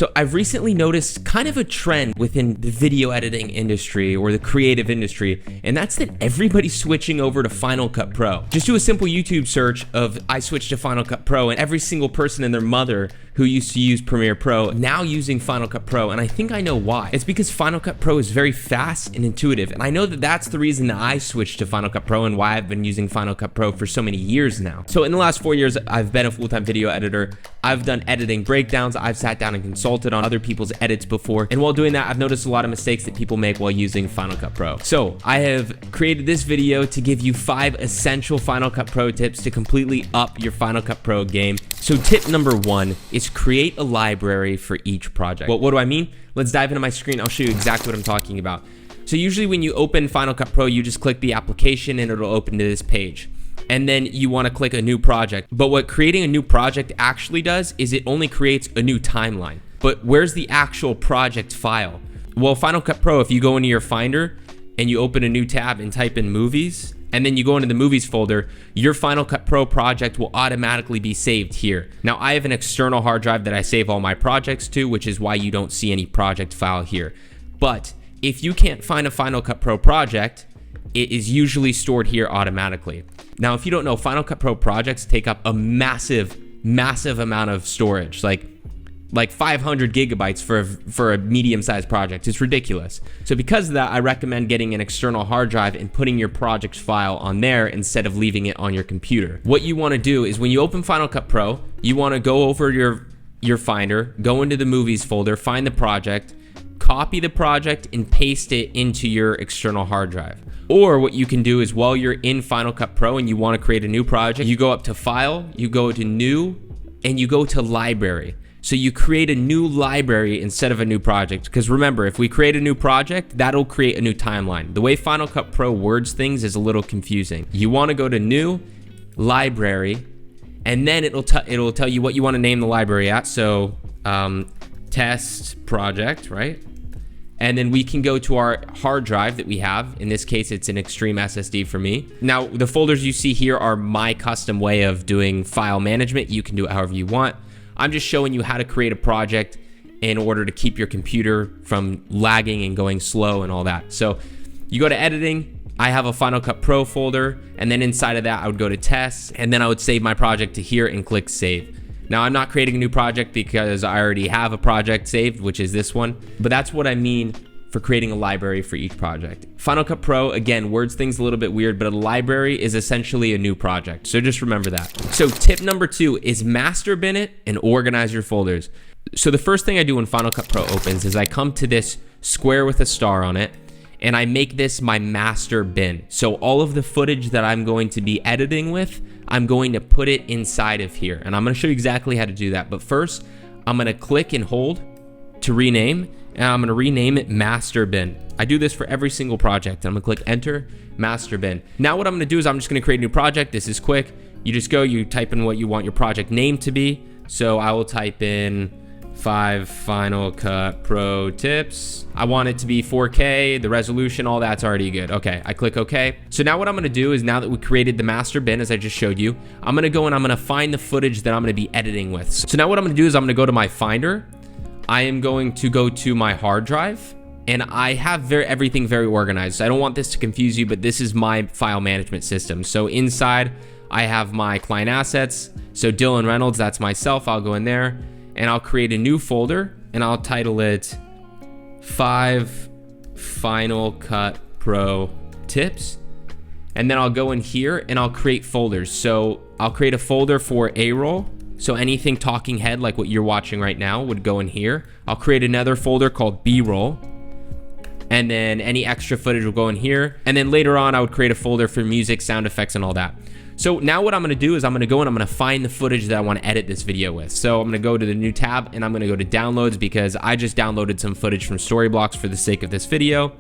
So I've recently noticed kind of a trend within the video editing industry or the creative industry, and that's that everybody's switching over to Final Cut Pro. Just do a simple YouTube search of I switched to Final Cut Pro, and every single person and their mother who used to use Premiere Pro now using Final Cut Pro, and I think I know why. It's because Final Cut Pro is very fast and intuitive, and I know that that's the reason that I switched to Final Cut Pro and why I've been using Final Cut Pro for so many years now. So in the last 4 years, I've been a full-time video editor. I've done editing breakdowns. I've sat down and consulted on other people's edits before, and while doing that, I've noticed a lot of mistakes that people make while using Final Cut Pro. So I have created this video to give you 5 essential Final Cut Pro tips to completely up your Final Cut Pro game. So tip number 1 is create a library for each project. What do I mean? Let's dive into my screen. I'll show you exactly what I'm talking about. So usually when you open Final Cut Pro, you just click the application and it'll open to this page. And then you want to click a new project. But what creating a new project actually does is it only creates a new timeline. But where's the actual project file? Well, Final Cut Pro, if you go into your Finder and you open a new tab and type in movies, and then you go into the movies folder, your Final Cut Pro project will automatically be saved here. Now, I have an external hard drive that I save all my projects to, which is why you don't see any project file here. But if you can't find a Final Cut Pro project, it is usually stored here automatically. Now, if you don't know, Final Cut Pro projects take up a massive amount of storage, like 500 gigabytes for a medium-sized project. It's ridiculous. So because of that, I recommend getting an external hard drive and putting your project file on there instead of leaving it on your computer. What you want to do is when you open Final Cut Pro, you want to go over your Finder, go into the movies folder, find the project, copy the project, and paste it into your external hard drive. Or what you can do is while you're in Final Cut Pro and you want to create a new project, you go up to File, you go to New, and you go to Library. So you create a new library instead of a new project. Because remember, if we create a new project, that'll create a new timeline. The way Final Cut Pro words things is a little confusing. You want to go to New, Library, and then it'll tell you what you want to name the library at. So test project, right? And then we can go to our hard drive that we have. In this case, it's an Extreme SSD for me. Now, the folders you see here are my custom way of doing file management. You can do it however you want. I'm just showing you how to create a project in order to keep your computer from lagging and going slow and all that. So you go to editing, I have a Final Cut Pro folder, and then inside of that, I would go to tests, and then I would save my project to here and click save. Now, I'm not creating a new project because I already have a project saved, which is this one, but that's what I mean for creating a library for each project. Final Cut Pro, again, words things a little bit weird, but a library is essentially a new project. So just remember that. So tip number 2 is master bin it and organize your folders. So the first thing I do when Final Cut Pro opens is I come to this square with a star on it, and I make this my master bin. So all of the footage that I'm going to be editing with, I'm going to put it inside of here. And I'm gonna show you exactly how to do that. But first, I'm gonna click and hold to rename, and I'm gonna rename it master bin. I do this for every single project. I'm gonna click enter, master bin. Now what I'm gonna do is I'm just gonna create a new project. This is quick. You just go, you type in what you want your project name to be. So I will type in 5 Final Cut Pro tips. I want it to be 4K, the resolution, all that's already good. Okay, I click OK. So now what I'm gonna do is now that we created the master bin, as I just showed you, I'm gonna go and I'm gonna find the footage that I'm gonna be editing with. So now what I'm gonna do is I'm gonna go to my Finder. I am going to go to my hard drive, and I have everything very organized. I don't want this to confuse you, but this is my file management system. So inside, I have my client assets. So Dylan Reynolds, that's myself. I'll go in there, and I'll create a new folder, and I'll title it 5 Final Cut Pro Tips. And then I'll go in here, and I'll create folders. So I'll create a folder for A-roll. So anything talking head like what you're watching right now would go in here. I'll create another folder called B-roll, and then any extra footage will go in here. And then later on, I would create a folder for music, sound effects, and all that. So now what I'm gonna do is I'm gonna go and I'm gonna find the footage that I wanna edit this video with. So I'm gonna go to the new tab, and I'm gonna go to downloads because I just downloaded some footage from Storyblocks for the sake of this video.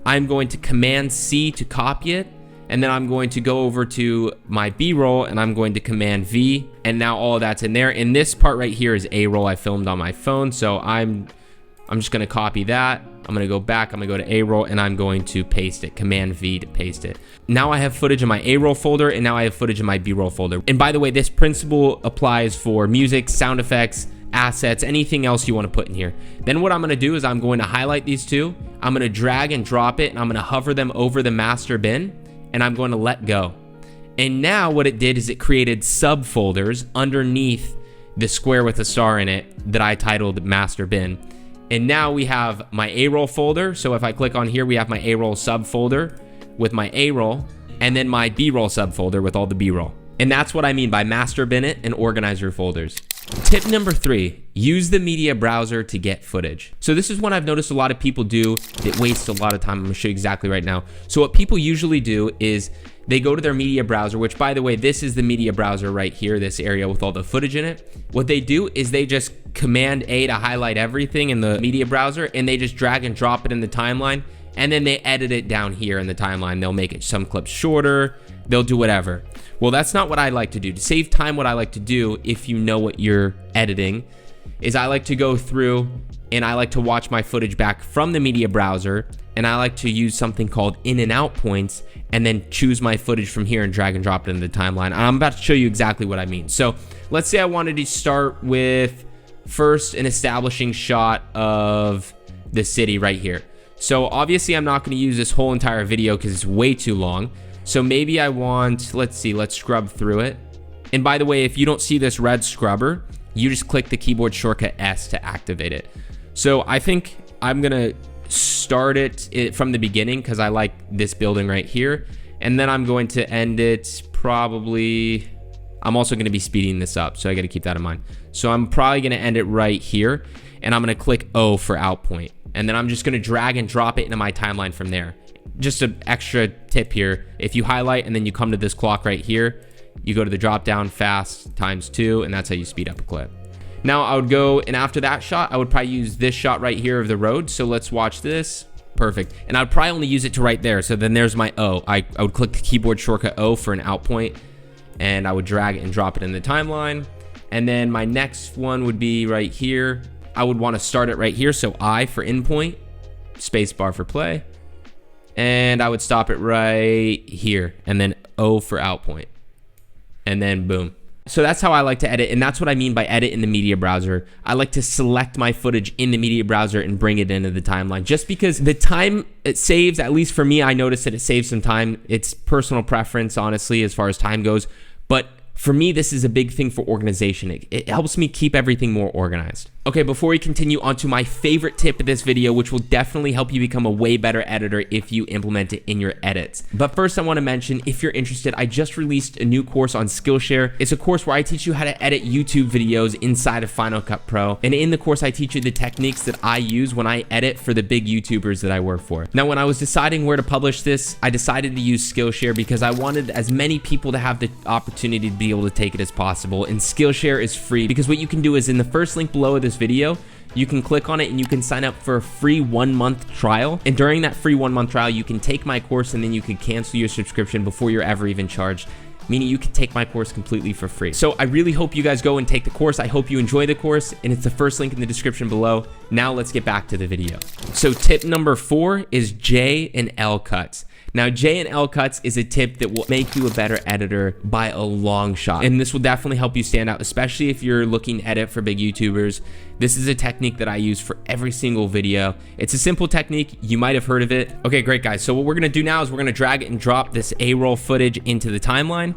I'm going to Command C to copy it. And then I'm going to go over to my B-roll, and I'm going to Command V, and now all of that's in there. And this part right here is A-roll I filmed on my phone. So I'm just gonna copy that. I'm gonna go back, I'm gonna go to A-roll, and I'm going to paste it, Command V to paste it. Now I have footage in my A-roll folder, and now I have footage in my B-roll folder. And by the way, this principle applies for music, sound effects, assets, anything else you want to put in here. Then what I'm going to do is I'm going to highlight these two. I'm going to drag and drop it, and I'm going to hover them over the master bin, and I'm going to let go. And now what it did is it created subfolders underneath the square with a star in it that I titled master bin. And now we have my A-roll folder. So if I click on here, we have my A-roll subfolder with my A-roll, and then my B-roll subfolder with all the B-roll. And that's what I mean by master bin it and organize your folders. Tip number 3, use the media browser to get footage. So this is one I've noticed a lot of people do that wastes a lot of time. I'm gonna show you exactly right now. So what people usually do is they go to their media browser, which by the way, this is the media browser right here, this area with all the footage in it. What they do is they just Command A to highlight everything in the media browser, and they just drag and drop it in the timeline, and then they edit it down here in the timeline. They'll make it some clips shorter, they'll do whatever. Well, that's not what I like to do. To save time, what I like to do, if you know what you're editing, is I like to go through and I like to watch my footage back from the media browser, and I like to use something called in and out points, and then choose my footage from here and drag and drop it into the timeline. And I'm about to show you exactly what I mean. So let's say I wanted to start with first an establishing shot of the city right here. So obviously I'm not going to use this whole entire video because it's way too long. So maybe I want, let's see, let's scrub through it. And by the way, if you don't see this red scrubber, you just click the keyboard shortcut S to activate it. So I think I'm going to start it from the beginning because I like this building right here. And then I'm going to end it probably, I'm also going to be speeding this up, so I got to keep that in mind. So I'm probably going to end it right here, and I'm going to click O for out point. And then I'm just going to drag and drop it into my timeline from there. Just an extra tip here. If you highlight and then you come to this clock right here, you go to the drop down fast ×2, and that's how you speed up a clip. Now I would go, and after that shot, I would probably use this shot right here of the road. So let's watch this. Perfect. And I'd probably only use it to right there. So then there's my O. I would click the keyboard shortcut O for an out point, and I would drag it and drop it in the timeline. And then my next one would be right here. I would want to start it right here. So I for in point, space bar for play. And I would stop it right here, and then O for out point. And then boom. So that's how I like to edit, and that's what I mean by edit in the media browser. I like to select my footage in the media browser and bring it into the timeline, just because the time it saves, at least for me, I noticed that it saves some time. It's personal preference, honestly, as far as time goes. But for me, this is a big thing for organization. It helps me keep everything more organized. Okay, before we continue on to my favorite tip of this video, which will definitely help you become a way better editor if you implement it in your edits. But first, I want to mention, if you're interested, I just released a new course on Skillshare. It's a course where I teach you how to edit YouTube videos inside of Final Cut Pro. And in the course, I teach you the techniques that I use when I edit for the big YouTubers that I work for. Now, when I was deciding where to publish this, I decided to use Skillshare because I wanted as many people to have the opportunity to be able to take it as possible. And Skillshare is free because what you can do is in the first link below this video, you can click on it and you can sign up for a free 1-month trial. And during that free 1-month trial, you can take my course and then you can cancel your subscription before you're ever even charged, meaning you can take my course completely for free. So I really hope you guys go and take the course. I hope you enjoy the course, and it's the first link in the description below. Now let's get back to the video. So tip number 4 is J and L cuts. Now, J and L cuts is a tip that will make you a better editor by a long shot. And this will definitely help you stand out, especially if you're looking to edit for big YouTubers. This is a technique that I use for every single video. It's a simple technique. You might have heard of it. Okay, great, guys. So what we're going to do now is we're going to drag and drop this A-roll footage into the timeline.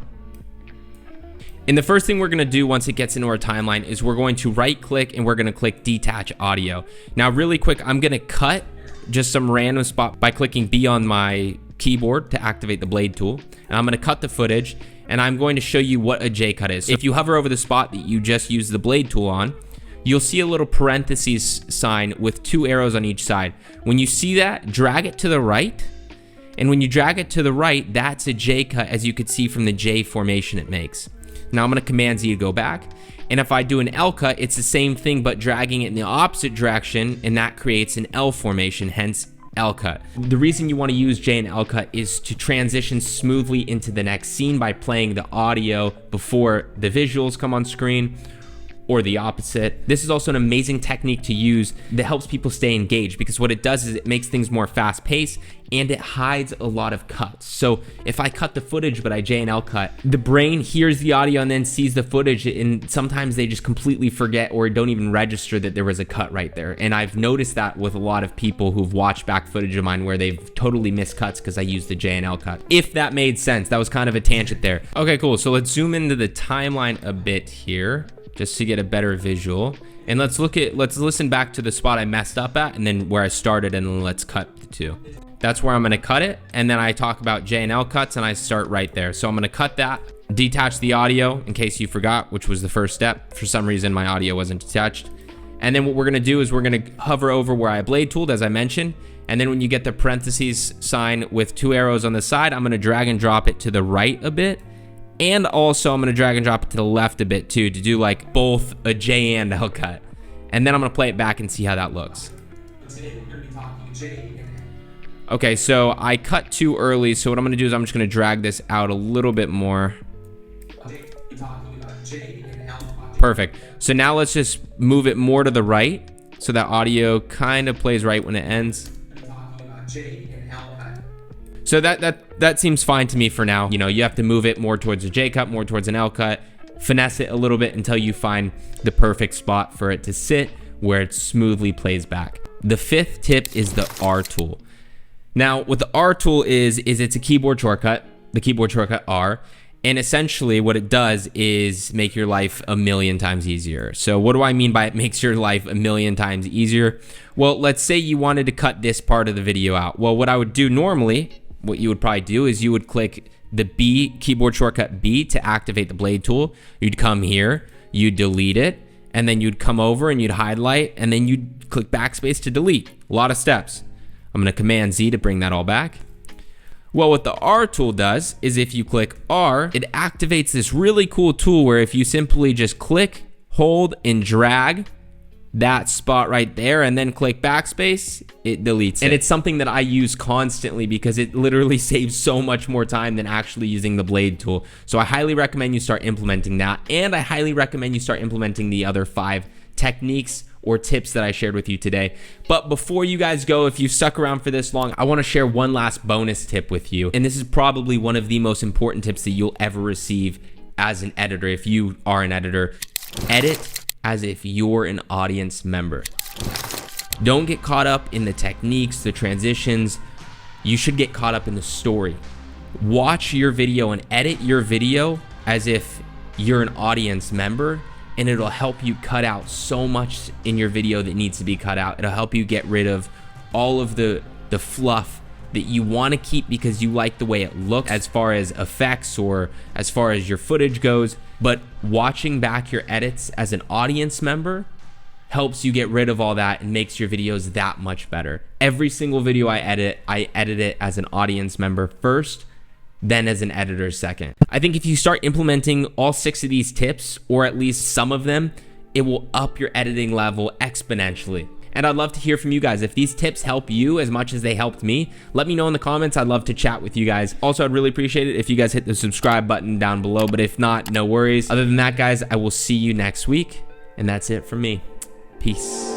And the first thing we're going to do once it gets into our timeline is we're going to right click and we're going to click detach audio. Now, really quick, I'm going to cut just some random spot by clicking B on my keyboard to activate the blade tool, and I'm going to cut the footage, and I'm going to show you what a J cut is. So if you hover over the spot that you just used the blade tool on, you'll see a little parentheses sign with 2 arrows on each side. When you see that, drag it to the right, and when you drag it to the right, that's a J cut, as you could see from the J formation it makes. Now I'm going to Command Z to go back, and if I do an L cut, it's the same thing but dragging it in the opposite direction, and that creates an L formation, hence L cut. The reason you want to use J and L cut is to transition smoothly into the next scene by playing the audio before the visuals come on screen, or the opposite. This is also an amazing technique to use that helps people stay engaged, because what it does is it makes things more fast paced and it hides a lot of cuts. So if I cut the footage but I J&L cut, the brain hears the audio and then sees the footage, and sometimes they just completely forget or don't even register that there was a cut right there. And I've noticed that with a lot of people who've watched back footage of mine where they've totally missed cuts because I used the J&L cut. If that made sense, that was kind of a tangent there. Okay, cool. So let's zoom into the timeline a bit here, just to get a better visual. And let's listen back to the spot I messed up at and then where I started, and then let's cut the two. That's where I'm gonna cut it. And then I talk about J&L cuts and I start right there. So I'm gonna cut that, detach the audio in case you forgot, which was the first step. For some reason, my audio wasn't detached. And then what we're gonna do is we're gonna hover over where I blade tooled, as I mentioned. And then when you get the parentheses sign with 2 arrows on the side, I'm gonna drag and drop it to the right a bit. And also I'm gonna drag and drop it to the left a bit too, to do like both a J and L cut. And then I'm gonna play it back and see how that looks. Today we're gonna be talking J and L. Okay, so I cut too early, so what I'm gonna do is I'm just gonna drag this out a little bit more. Perfect. So now let's just move it more to the right, so that audio kind of plays right when it ends. So that seems fine to me for now. You know, you have to move it more towards a J cut, more towards an L cut, finesse it a little bit until you find the perfect spot for it to sit where it smoothly plays back. The 5th tip is the R tool. Now, what the R tool is it's a keyboard shortcut, the keyboard shortcut R, and essentially what it does is make your life a million times easier. So what do I mean by it makes your life a million times easier? Well, let's say you wanted to cut this part of the video out. Well, what I would do normally, what you would probably do is you would click the B, keyboard shortcut B, to activate the blade tool. You'd come here, you'd delete it, and then you'd come over and you'd highlight, and then you'd click backspace to delete. A lot of steps. I'm gonna Command Z to bring that all back. Well, what the R tool does is if you click R, it activates this really cool tool where if you simply just click, hold, and drag that spot right there and then click backspace, it deletes it. And it's something that I use constantly because it literally saves so much more time than actually using the blade tool. So I highly recommend you start implementing that, and I highly recommend you start implementing the other 5 techniques or tips that I shared with you today. But before you guys go, if you stuck around for this long, I wanna share one last bonus tip with you. And this is probably one of the most important tips that you'll ever receive as an editor. If you are an editor, edit as if you're an audience member. Don't get caught up in the techniques, the transitions. You should get caught up in the story. Watch your video and edit your video as if you're an audience member, and it'll help you cut out so much in your video that needs to be cut out. It'll help you get rid of all of the fluff that you want to keep because you like the way it looks as far as effects or as far as your footage goes. But watching back your edits as an audience member helps you get rid of all that and makes your videos that much better. Every single video I edit it as an audience member first, then as an editor second. I think if you start implementing all 6 of these tips, or at least some of them, it will up your editing level exponentially. And I'd love to hear from you guys. If these tips help you as much as they helped me, let me know in the comments. I'd love to chat with you guys. Also, I'd really appreciate it if you guys hit the subscribe button down below, but if not, no worries. Other than that, guys, I will see you next week. And that's it from me. Peace.